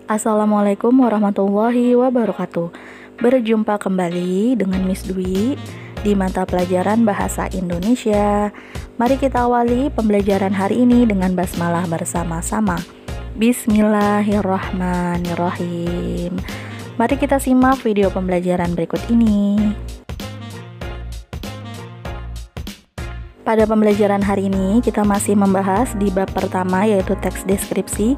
Assalamualaikum warahmatullahi wabarakatuh. Berjumpa kembali dengan Miss Dwi di mata pelajaran Bahasa Indonesia. Mari kita awali pembelajaran hari ini dengan basmalah bersama-sama. Bismillahirrahmanirrahim. Mari kita simak video pembelajaran berikut ini. Pada pembelajaran hari ini kita masih membahas di bab pertama, yaitu teks deskripsi.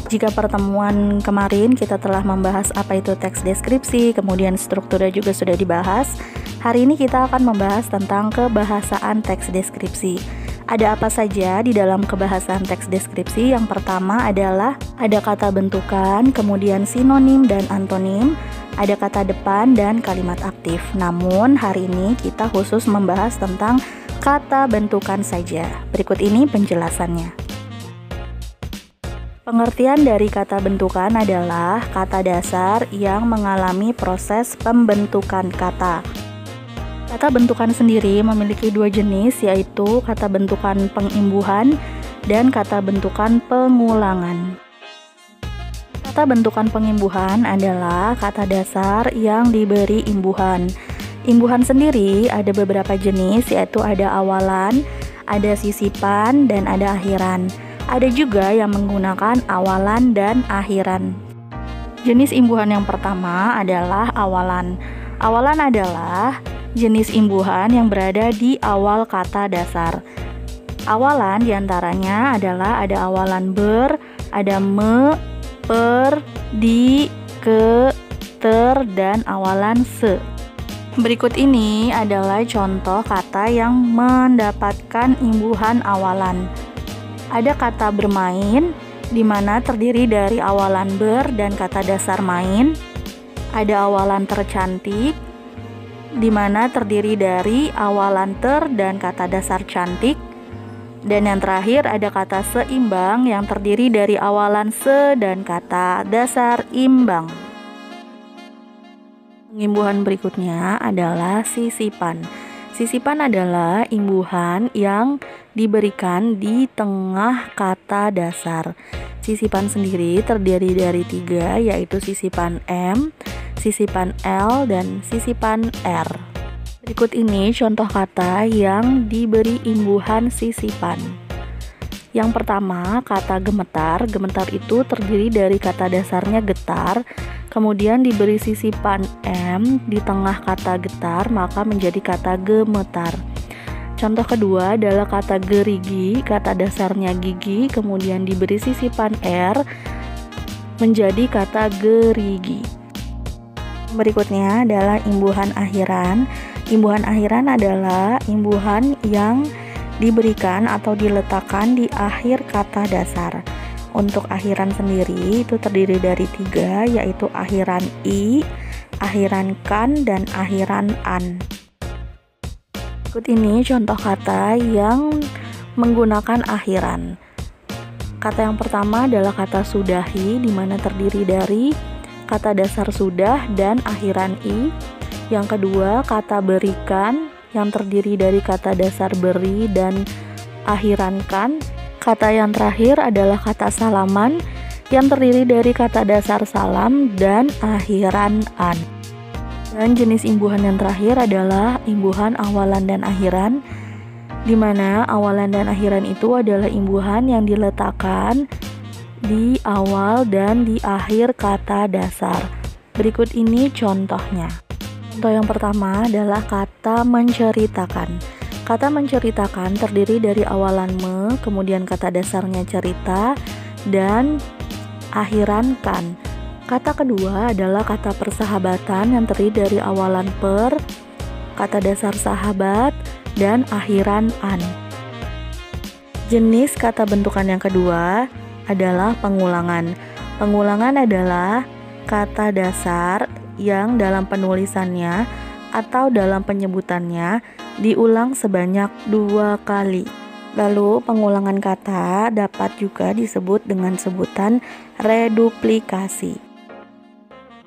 Jika pertemuan kemarin kita telah membahas apa itu teks deskripsi, kemudian strukturnya juga sudah dibahas. Hari ini kita akan membahas tentang kebahasaan teks deskripsi. Ada apa saja di dalam kebahasaan teks deskripsi? Yang pertama adalah ada kata bentukan, kemudian sinonim dan antonim, ada kata depan dan kalimat aktif. Namun hari ini kita khusus membahas tentang kata bentukan saja. Berikut ini penjelasannya. Pengertian dari kata bentukan adalah kata dasar yang mengalami proses pembentukan kata. Kata bentukan sendiri memiliki dua jenis, yaitu kata bentukan pengimbuhan dan kata bentukan pengulangan. Kata bentukan pengimbuhan adalah kata dasar yang diberi imbuhan. Imbuhan sendiri ada beberapa jenis, yaitu ada awalan, ada sisipan, dan ada akhiran. Ada juga yang menggunakan awalan dan akhiran. Jenis imbuhan yang pertama adalah awalan. Awalan adalah jenis imbuhan yang berada di awal kata dasar. Awalan diantaranya adalah ada awalan ber, ada me, per, di, ke, ter, dan awalan se. Berikut ini adalah contoh kata yang mendapatkan imbuhan awalan. Ada kata bermain, di mana terdiri dari awalan ber dan kata dasar main. Ada awalan tercantik, di mana terdiri dari awalan ter dan kata dasar cantik. Dan yang terakhir ada kata seimbang yang terdiri dari awalan se dan kata dasar imbang. Imbuhan berikutnya adalah sisipan. Sisipan adalah imbuhan yang diberikan di tengah kata dasar. Sisipan sendiri terdiri dari tiga, yaitu sisipan M, sisipan L, dan sisipan R. Berikut ini contoh kata yang diberi imbuhan sisipan. Yang pertama, kata gemetar. Gemetar itu terdiri dari kata dasarnya getar, kemudian diberi sisipan M di tengah kata getar, maka menjadi kata gemetar. Contoh kedua adalah kata gerigi. Kata dasarnya gigi, kemudian diberi sisipan R, menjadi kata gerigi. Berikutnya adalah imbuhan akhiran. Imbuhan akhiran adalah imbuhan yang diberikan atau diletakkan di akhir kata dasar. Untuk akhiran sendiri itu terdiri dari tiga, yaitu akhiran i, akhiran kan, dan akhiran an. Berikut ini contoh kata yang menggunakan akhiran. Kata yang pertama adalah kata sudahi, di mana terdiri dari kata dasar sudah dan akhiran i. Yang kedua, kata berikan, yang terdiri dari kata dasar beri dan akhiran kan. Kata yang terakhir adalah kata salaman, yang terdiri dari kata dasar salam dan akhiran an. Dan jenis imbuhan yang terakhir adalah imbuhan awalan dan akhiran, di mana awalan dan akhiran itu adalah imbuhan yang diletakkan di awal dan di akhir kata dasar. Berikut ini contohnya. Contoh yang pertama adalah kata menceritakan. Kata menceritakan terdiri dari awalan me, kemudian kata dasarnya cerita, dan akhiran kan. Kata kedua adalah kata persahabatan yang terdiri dari awalan per, kata dasar sahabat, dan akhiran an. Jenis kata bentukan yang kedua adalah pengulangan. Pengulangan adalah kata dasar yang dalam penulisannya atau dalam penyebutannya diulang sebanyak 2 kali. Lalu pengulangan kata dapat juga disebut dengan sebutan reduplikasi.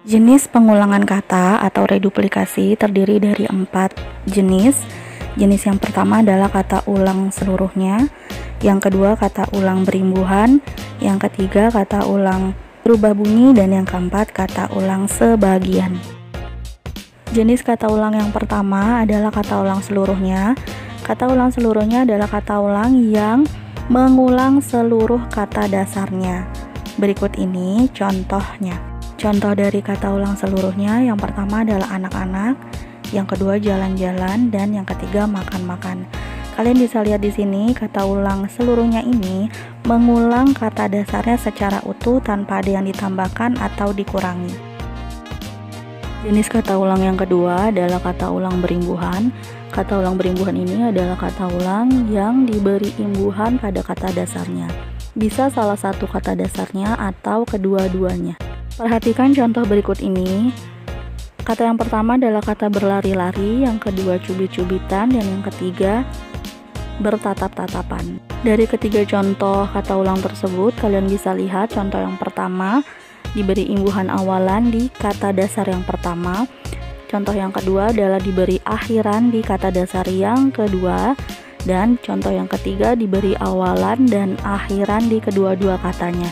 Jenis pengulangan kata atau reduplikasi terdiri dari 4 jenis. Jenis yang pertama adalah kata ulang seluruhnya, yang kedua kata ulang berimbuhan, yang ketiga kata ulang berubah bunyi, dan yang keempat kata ulang sebagian. Jenis kata ulang yang pertama adalah kata ulang seluruhnya. Kata ulang seluruhnya adalah kata ulang yang mengulang seluruh kata dasarnya. Berikut ini contohnya. Contoh dari kata ulang seluruhnya, yang pertama adalah anak-anak, yang kedua jalan-jalan, dan yang ketiga makan-makan. Kalian bisa lihat di sini kata ulang seluruhnya ini mengulang kata dasarnya secara utuh tanpa ada yang ditambahkan atau dikurangi. Jenis kata ulang yang kedua adalah kata ulang berimbuhan. Kata ulang berimbuhan ini adalah kata ulang yang diberi imbuhan pada kata dasarnya. Bisa salah satu kata dasarnya atau kedua-duanya. Perhatikan contoh berikut ini. Kata yang pertama adalah kata berlari-lari, yang kedua cubit-cubitan, dan yang ketiga bertatap-tatapan. Dari ketiga contoh kata ulang tersebut, kalian bisa lihat contoh yang pertama diberi imbuhan awalan di kata dasar yang pertama. Contoh yang kedua adalah diberi akhiran di kata dasar yang kedua. Dan contoh yang ketiga diberi awalan dan akhiran di kedua-dua katanya.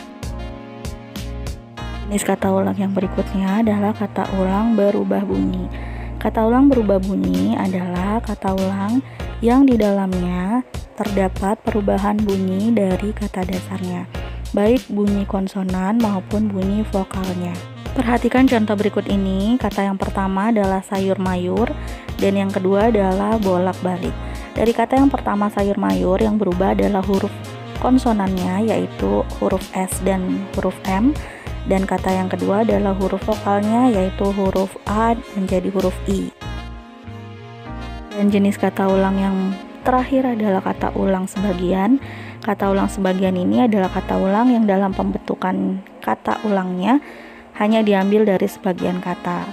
Jenis kata ulang yang berikutnya adalah kata ulang berubah bunyi. Kata ulang berubah bunyi adalah kata ulang yang di dalamnya terdapat perubahan bunyi dari kata dasarnya, baik bunyi konsonan maupun bunyi vokalnya. Perhatikan contoh berikut ini. Kata yang pertama adalah sayur mayur, dan yang kedua adalah bolak-balik. Dari kata yang pertama sayur mayur, yang berubah adalah huruf konsonannya, yaitu huruf S dan huruf M. Dan kata yang kedua adalah huruf vokalnya, yaitu huruf A menjadi huruf I. Dan jenis kata ulang yang terakhir adalah kata ulang sebagian. Kata ulang sebagian ini adalah kata ulang yang dalam pembentukan kata ulangnya hanya diambil dari sebagian kata.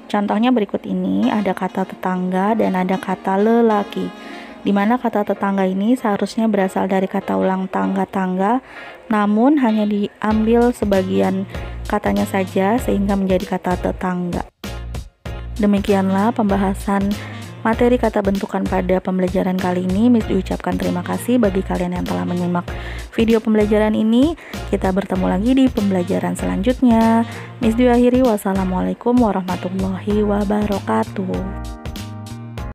Contohnya berikut ini, ada kata tetangga dan ada kata lelaki. Di mana kata tetangga ini seharusnya berasal dari kata ulang tangga-tangga, namun hanya diambil sebagian katanya saja sehingga menjadi kata tetangga. Demikianlah pembahasan materi kata bentukan pada pembelajaran kali ini. Miss ucapkan terima kasih bagi kalian yang telah menyimak video pembelajaran ini. Kita bertemu lagi di pembelajaran selanjutnya. Miss akhiri, wassalamualaikum warahmatullahi wabarakatuh.